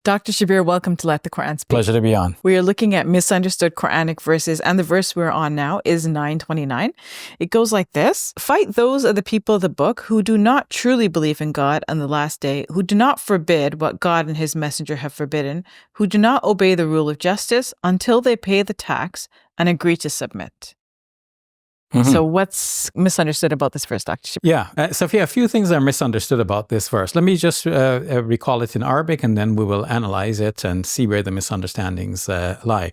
Dr. Shabir, welcome to Let the Quran Speak. Pleasure to be on. We are looking at misunderstood Quranic verses, and the verse we're on now is 929. It goes like this: Fight those of the people of the book who do not truly believe in God and the last day, who do not forbid what God and his messenger have forbidden, who do not obey the rule of justice until they pay the tax and agree to submit. Mm-hmm. So what's misunderstood about this verse, Dr. Shabir? Yeah, Sophia, a few things are misunderstood about this verse. Let me just recall it in Arabic, and then we will analyze it and see where the misunderstandings lie.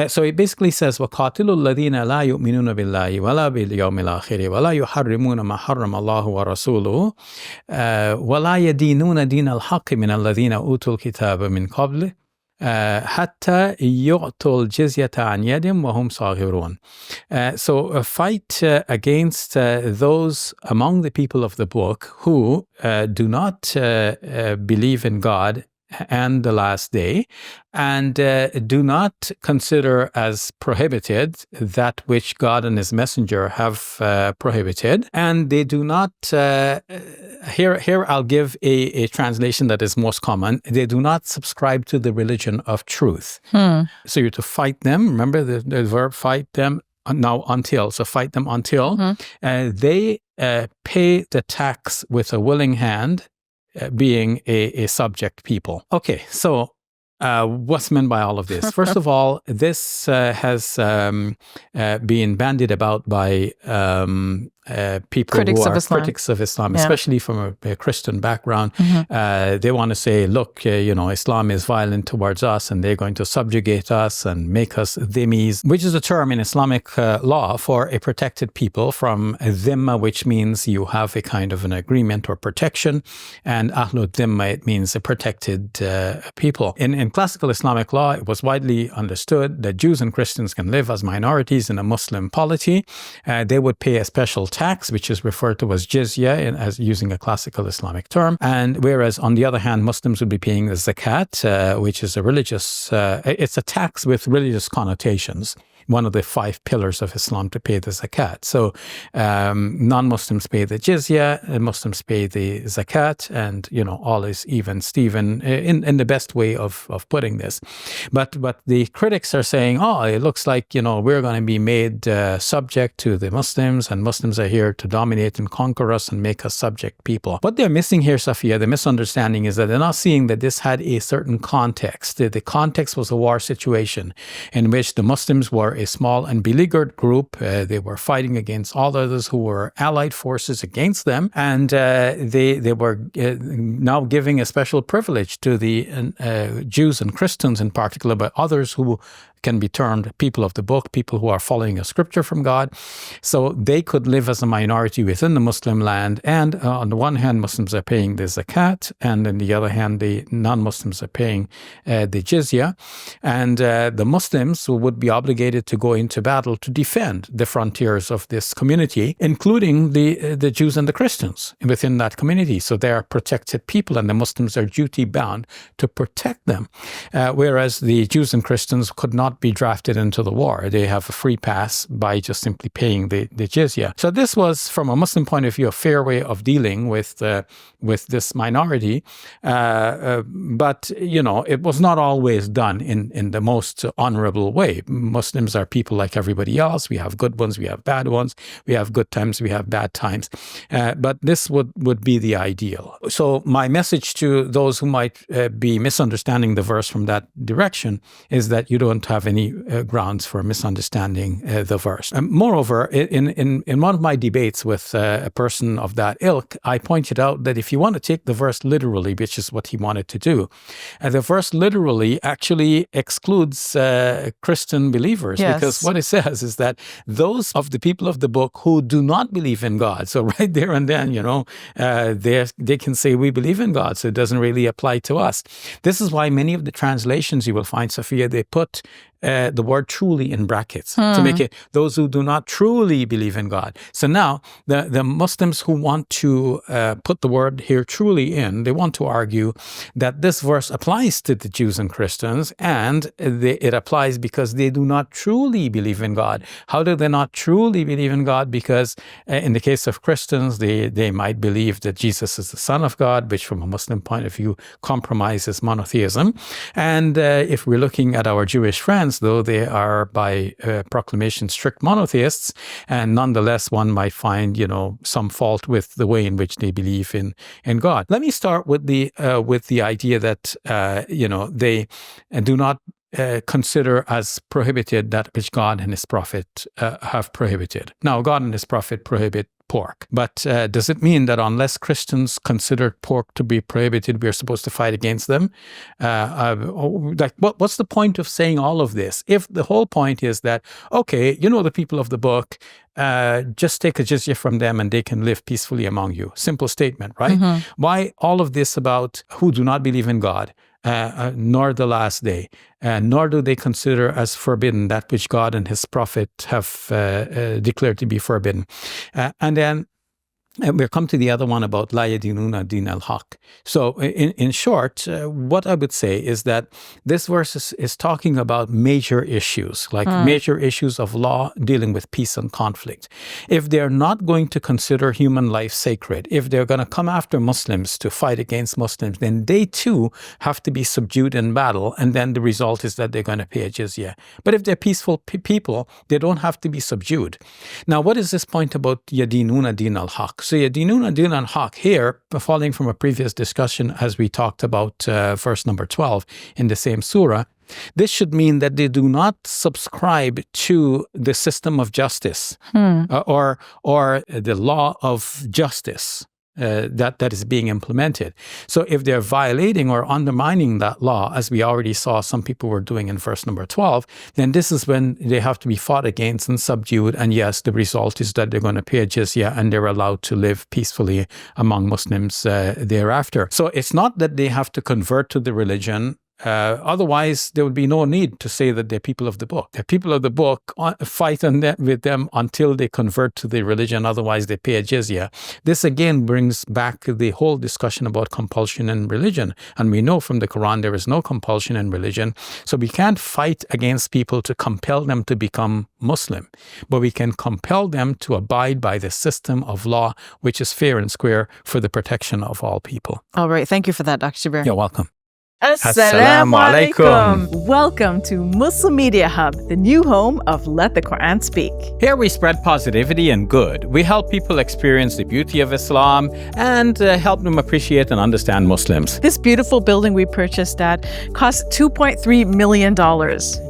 So it basically says, وَقَاتِلُوا الَّذِينَ لَا يُؤْمِنُونَ بِاللَّهِ وَلَا بِالْيَوْمِ الْآخِرِ وَلَا يُحَرِّمُونَ مَا حَرَّمَ اللَّهُ وَرَسُولُهُ وَلَا يَدِينُونَ دِينَ الْحَقِّ مِنَ الَّذِينَ أُوتُوا الْكِتَابَ مِنْ قَبْلِ حتى يعطوا الجزية عن يد وهم صاغرون. So fight against those among the people of the book who do not believe in God and the last day, and do not consider as prohibited that which God and his messenger have prohibited. And they do not, here I'll give a translation that is most common. They do not subscribe to the religion of truth. So you're to fight them. Remember the verb fight them now until. So fight them until they pay the tax with a willing hand, being a subject people. Okay, so what's meant by all of this? First of all, this has been bandied about by people who are critics of Islam, especially from a Christian background. They want to say, look, Islam is violent towards us and they're going to subjugate us and make us dhimmis, which is a term in Islamic law for a protected people, from dhimma, which means you have a kind of an agreement or protection, and ahlud dhimma, it means a protected people. In classical Islamic law, it was widely understood that Jews and Christians can live as minorities in a Muslim polity. They would pay a special tax, which is referred to as jizya, as using a classical Islamic term. And whereas, on the other hand, Muslims would be paying the zakat, which is a religious, it's a tax with religious connotations. One of the 5 pillars of Islam to pay the zakat. So non-Muslims pay the jizya, and Muslims pay the zakat, and all is even Steven in the best way of putting this. But the critics are saying, it looks like we're going to be made subject to the Muslims, and Muslims are here to dominate and conquer us and make us subject people. What they're missing here, Safia, the misunderstanding is that they're not seeing that this had a certain context. The context was a war situation in which the Muslims were a small and beleaguered group. They were fighting against all others who were allied forces against them, and they were now giving a special privilege to the Jews and Christians in particular, but others who can be termed people of the book, people who are following a scripture from God. So they could live as a minority within the Muslim land. And on the one hand, Muslims are paying the zakat, and on the other hand, the non-Muslims are paying the jizya. And the Muslims would be obligated to go into battle to defend the frontiers of this community, including the Jews and the Christians within that community. So they are protected people, and the Muslims are duty-bound to protect them. Whereas the Jews and Christians could not be drafted into the war. They have a free pass by just simply paying the jizya. So this was, from a Muslim point of view, a fair way of dealing with this minority. But, it was not always done in the most honorable way. Muslims are people like everybody else. We have good ones, we have bad ones. We have good times, we have bad times. But this would be the ideal. So my message to those who might be misunderstanding the verse from that direction is that you don't have any grounds for misunderstanding the verse. Moreover, in one of my debates with a person of that ilk, I pointed out that if you want to take the verse literally, which is what he wanted to do, the verse literally actually excludes Christian believers, because what it says is that those of the people of the book who do not believe in God, so right there and then, they can say we believe in God, so it doesn't really apply to us. This is why many of the translations you will find, Sophia, they put the word truly in brackets to make it those who do not truly believe in God. So now the Muslims who want to put the word here truly in, they want to argue that this verse applies to the Jews and Christians, and it applies because they do not truly believe in God. How do they not truly believe in God? Because in the case of Christians, they might believe that Jesus is the Son of God, which from a Muslim point of view compromises monotheism. And if we're looking at our Jewish friends, though they are by proclamation strict monotheists, and nonetheless one might find, some fault with the way in which they believe in God. Let me start with the idea that they do not consider as prohibited that which God and His Prophet have prohibited. Now, God and His Prophet prohibit pork, but does it mean that unless Christians consider pork to be prohibited, we're supposed to fight against them? What's the point of saying all of this if the whole point is that, okay, the people of the book, just take a jizya from them and they can live peacefully among you? Simple statement, right? Mm-hmm. Why all of this about who do not believe in God? Nor the last day, nor do they consider as forbidden that which God and His Prophet have declared to be forbidden. And then we'll come to the other one about la yadinuna din al-haq. So in short, what I would say is that this verse is talking about major issues, like major issues of law dealing with peace and conflict. If they're not going to consider human life sacred, if they're going to come after Muslims to fight against Muslims, then they too have to be subdued in battle, and then the result is that they're going to pay a jizya. But if they're peaceful people, they don't have to be subdued. Now, what is this point about yadinuna din al-haq? So yadinuna din al-haq here, following from a previous discussion as we talked about verse number 12 in the same surah, this should mean that they do not subscribe to the system of justice or the law of justice that is being implemented. So if they're violating or undermining that law, as we already saw some people were doing in verse number 12, then this is when they have to be fought against and subdued. And yes, the result is that they're going to pay a jizya and they're allowed to live peacefully among Muslims thereafter. So it's not that they have to convert to the religion. Otherwise, there would be no need to say that they're people of the book. The people of the book fight with them until they convert to the religion. Otherwise, they pay a jizya. This again brings back the whole discussion about compulsion in religion. And we know from the Quran there is no compulsion in religion. So we can't fight against people to compel them to become Muslim. But we can compel them to abide by the system of law, which is fair and square for the protection of all people. All right. Thank you for that, Dr. Shabir. You're welcome. Assalamu alaikum. Welcome to Muslim Media Hub, the new home of Let the Quran Speak. Here we spread positivity and good. We help people experience the beauty of Islam and help them appreciate and understand Muslims. This beautiful building we purchased at cost $2.3 million.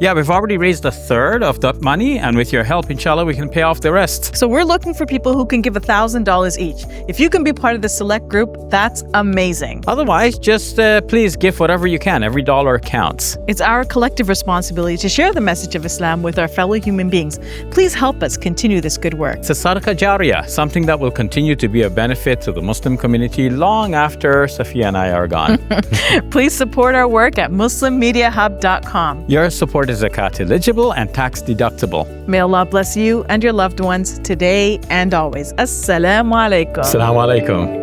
Yeah, we've already raised a third of that money, and with your help, inshallah, we can pay off the rest. So we're looking for people who can give $1,000 each. If you can be part of the select group, that's amazing. Otherwise, just please give whatever you can. Every dollar counts. It's our collective responsibility to share the message of Islam with our fellow human beings. Please help us continue this good work. It's a sadaqah jariyah, something that will continue to be a benefit to the Muslim community long after Safiya and I are gone. Please support our work at muslimmediahub.com. Your support is zakat eligible and tax deductible. May Allah bless you and your loved ones today and always. Assalamu alaikum. Assalamu alaikum.